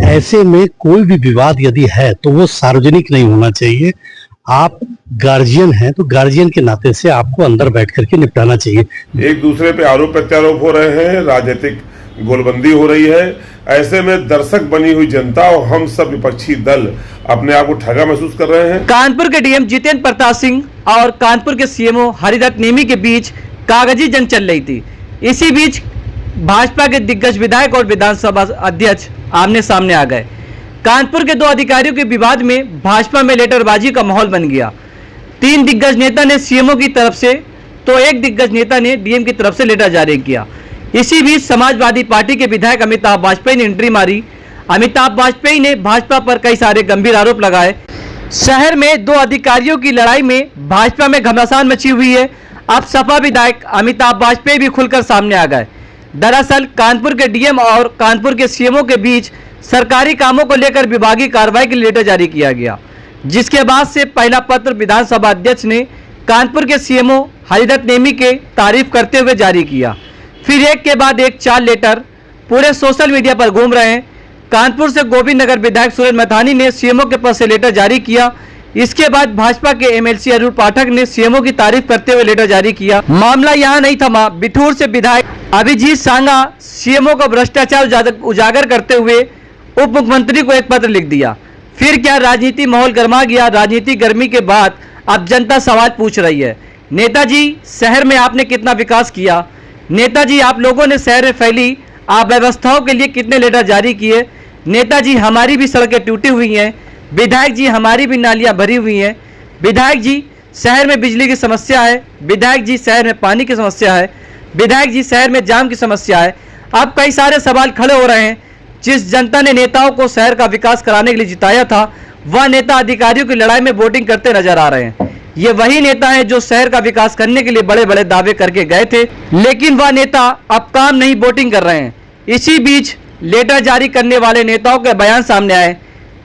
ऐसे में कोई भी विवाद यदि है तो वो सार्वजनिक नहीं होना चाहिए। आप गार्जियन हैं तो गार्जियन के नाते से आपको अंदर बैठ करके निपटाना चाहिए। एक दूसरे पे आरोप प्रत्यारोप हो रहे हैं, राजनीतिक गोलबंदी हो रही है। ऐसे में दर्शक बनी हुई जनता और हम सब विपक्षी दल अपने आप को ठगा महसूस कर रहे हैं। कानपुर के डीएम जितेंद्र प्रताप सिंह और कानपुर के सीएमओ हरिदत्त नेमी के बीच कागजी जंग चल रही थी। इसी बीच भाजपा के दिग्गज विधायक और विधानसभा अध्यक्ष आमने सामने आ गए। कानपुर के दो अधिकारियों के विवाद में भाजपा में लेटरबाजी का माहौल बन गया। 3 दिग्गज नेता ने सीएमओ की तरफ से तो एक दिग्गज नेता ने डीएम की तरफ से लेटर जारी किया। इसी बीच समाजवादी पार्टी के विधायक अमिताभ बाजपेयी ने एंट्री मारी। अमिताभ बाजपेयी ने भाजपा पर कई सारे गंभीर आरोप लगाए। शहर में 2 अधिकारियों की लड़ाई में भाजपा में घमासान मची हुई है। अब सपा विधायक अमिताभ बाजपेयी भी खुलकर सामने आ गए। दरअसल कानपुर के डीएम और कानपुर के सीएमओ के बीच सरकारी कामों को लेकर विभागीय कार्रवाई के लिए लेटर जारी किया गया, जिसके बाद से पहला पत्र विधानसभा अध्यक्ष ने कानपुर के सीएमओ हरिदत्त नेमी के तारीफ करते हुए जारी किया। फिर एक के बाद एक 4 लेटर पूरे सोशल मीडिया पर घूम रहे हैं। कानपुर से गोविंद नगर विधायक सुरेंद्र मैथानी ने सीएमओ के पद से लेटर जारी किया। इसके बाद भाजपा के एमएलसी अरुण पाठक ने सीएमओ की तारीफ करते हुए लेटर जारी किया। मामला यहां नहीं थमा। बिठूर से विधायक अभिजीत सांगा सीएमओ को भ्रष्टाचार उजागर करते हुए उप मुख्यमंत्री को एक पत्र लिख दिया। फिर क्या राजनीति माहौल गर्मा गया। राजनीति गर्मी के बाद अब जनता सवाल पूछ रही है, नेताजी शहर में आपने कितना विकास किया। नेताजी आप लोगों ने शहर में फैली अव्यवस्थाओं के लिए कितने लेटर जारी किए। नेताजी हमारी भी सड़कें टूटी हुई हैं। विधायक जी हमारी भी नालियां भरी हुई हैं। विधायक जी शहर में बिजली की समस्या है। विधायक जी शहर में पानी की समस्या है। विधायक जी शहर में जाम की समस्या है। अब कई सारे सवाल खड़े हो रहे हैं। जिस जनता ने नेताओं को शहर का विकास कराने के लिए जिताया था, वह नेता अधिकारियों की लड़ाई में वोटिंग करते नजर आ रहे हैं। ये वही नेता हैं जो शहर का विकास करने के लिए बड़े बड़े दावे करके गए थे, लेकिन वह नेता अब काम नहीं वोटिंग कर रहे हैं। इसी बीच लेटर जारी करने वाले नेताओं के बयान सामने आए।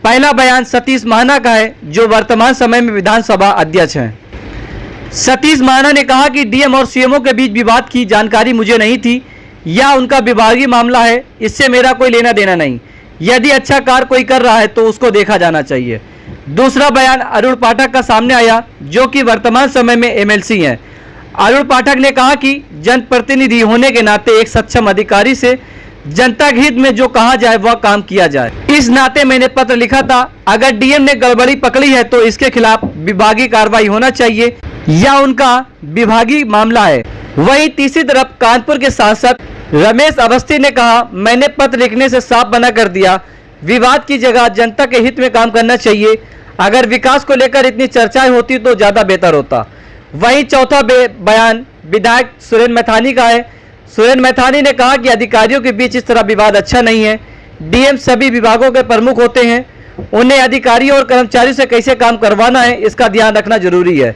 पहला बयान सतीश महाना का है, जो वर्तमान समय में विधानसभा अध्यक्ष हैं। सतीश महाना ने कहा कि डीएम और सीएमओ के बीच विवाद की जानकारी मुझे नहीं थी, या उनका विभागीय मामला है, इससे मेरा कोई लेना देना नहीं। यदि अच्छा कार्य कोई कर रहा है तो उसको देखा जाना चाहिए। दूसरा बयान अरुण पाठक का सामने आया, जो कि वर्तमान समय में एमएलसी हैं। अरुण पाठक ने कहा कि जनप्रतिनिधि होने के नाते एक सक्षम अधिकारी से जनता के हित में जो कहा जाए वह काम किया जाए। इस नाते मैंने पत्र लिखा था। अगर डीएम ने गड़बड़ी पकड़ी है तो इसके खिलाफ विभागीय कार्रवाई होना चाहिए, या उनका विभागीय मामला है। वहीं तीसरी तरफ कानपुर के सांसद रमेश अवस्थी ने कहा, मैंने पत्र लिखने से साफ मना कर दिया। विवाद की जगह जनता के हित में काम करना चाहिए। अगर विकास को लेकर इतनी चर्चाएं होती तो ज्यादा बेहतर होता। वहीं चौथा बयान विधायक सुरेंद्र मैथानी का है। सुरेंद्र मैथानी ने कहा कि अधिकारियों के बीच इस तरह विवाद अच्छा नहीं है। डीएम सभी विभागों के प्रमुख होते हैं, उन्हें अधिकारियों और कर्मचारियों से कैसे काम करवाना है इसका ध्यान रखना जरूरी है।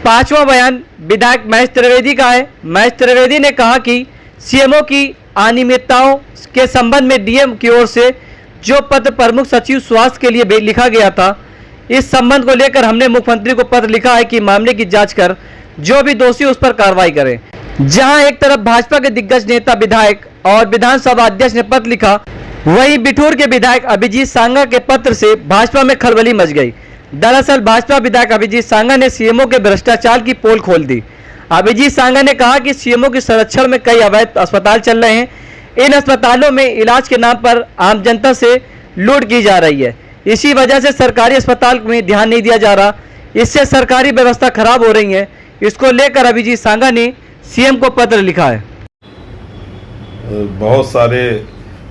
5वां बयान विधायक महेश त्रिवेदी का है। महेश त्रिवेदी ने कहा कि सीएमओ की अनियमितताओं के संबंध में डीएम की ओर से जो पत्र प्रमुख सचिव स्वास्थ्य के लिए लिखा गया था, इस संबंध को लेकर हमने मुख्यमंत्री को पत्र लिखा है कि मामले की जांच कर जो भी दोषी उस पर कार्रवाई करें। जहां एक तरफ भाजपा के दिग्गज नेता विधायक और विधानसभा अध्यक्ष ने पत्र लिखा, वहीं बिठूर के विधायक अभिजीत सांगा के पत्र से भाजपा में खलबली मच गई। दरअसल भाजपा विधायक अभिजीत सांगा ने सीएमओ के भ्रष्टाचार की पोल खोल दी। अभिजीत सांगा ने कहा कि सीएमओ के संरक्षण में कई अवैध अस्पताल चल रहे हैं। इन अस्पतालों में इलाज के नाम पर आम जनता से लूट की जा रही है। इसी वजह से सरकारी अस्पताल में ध्यान नहीं दिया जा रहा, इससे सरकारी व्यवस्था खराब हो रही है। इसको लेकर अभिजीत सांगा ने सीएम को पत्र लिखा है। बहुत सारे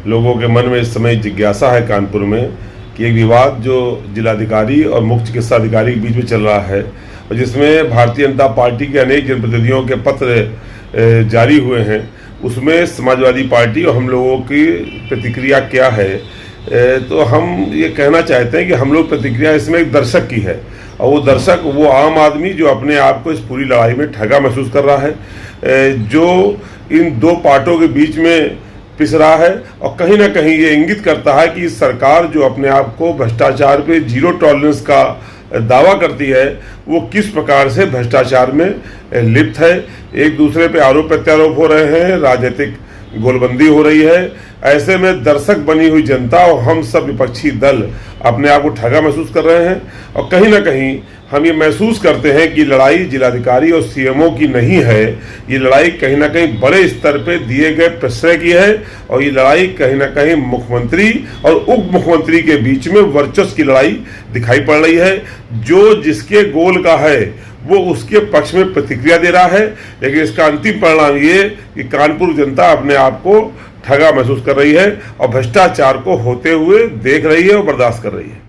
लोगों के मन में इस समय जिज्ञासा है कानपुर में कि एक विवाद जो जिलाधिकारी और मुख्य चिकित्सा अधिकारी के बीच में चल रहा है, और जिसमें भारतीय जनता पार्टी के अनेक जनप्रतिनिधियों के पत्र जारी हुए हैं, उसमें समाजवादी पार्टी और हम लोगों की प्रतिक्रिया क्या है। तो हम ये कहना चाहते हैं कि हम लोग प्रतिक्रिया इसमें एक दर्शक की है, और वो दर्शक वो आम आदमी जो अपने आप को इस पूरी लड़ाई में ठगा महसूस कर रहा है, जो इन 2 पार्टों के बीच में पिस रहा है, और कहीं ना कहीं ये इंगित करता है कि सरकार जो अपने आप को भ्रष्टाचार पे 0 टॉलरेंस का दावा करती है, वो किस प्रकार से भ्रष्टाचार में लिप्त है। एक दूसरे पे आरोप प्रत्यारोप हो रहे हैं, राजनीतिक गोलबंदी हो रही है। ऐसे में दर्शक बनी हुई जनता और हम सब विपक्षी दल अपने आप को ठगा महसूस कर रहे हैं और कहीं ना कहीं हम ये महसूस करते हैं कि लड़ाई जिलाधिकारी और सीएमओ की नहीं है, ये लड़ाई कहीं ना कहीं बड़े स्तर पे दिए गए प्रश्रय की है और ये लड़ाई कहीं ना कहीं मुख्यमंत्री और उप मुख्यमंत्री के बीच में वर्चस्व की लड़ाई दिखाई पड़ रही है। जो जिसके गोल का है वो उसके पक्ष में प्रतिक्रिया दे रहा है, लेकिन इसका अंतिम परिणाम ये कि कानपुर जनता अपने आप को ठगा महसूस कर रही है और भ्रष्टाचार को होते हुए देख रही है और बर्दाश्त कर रही है।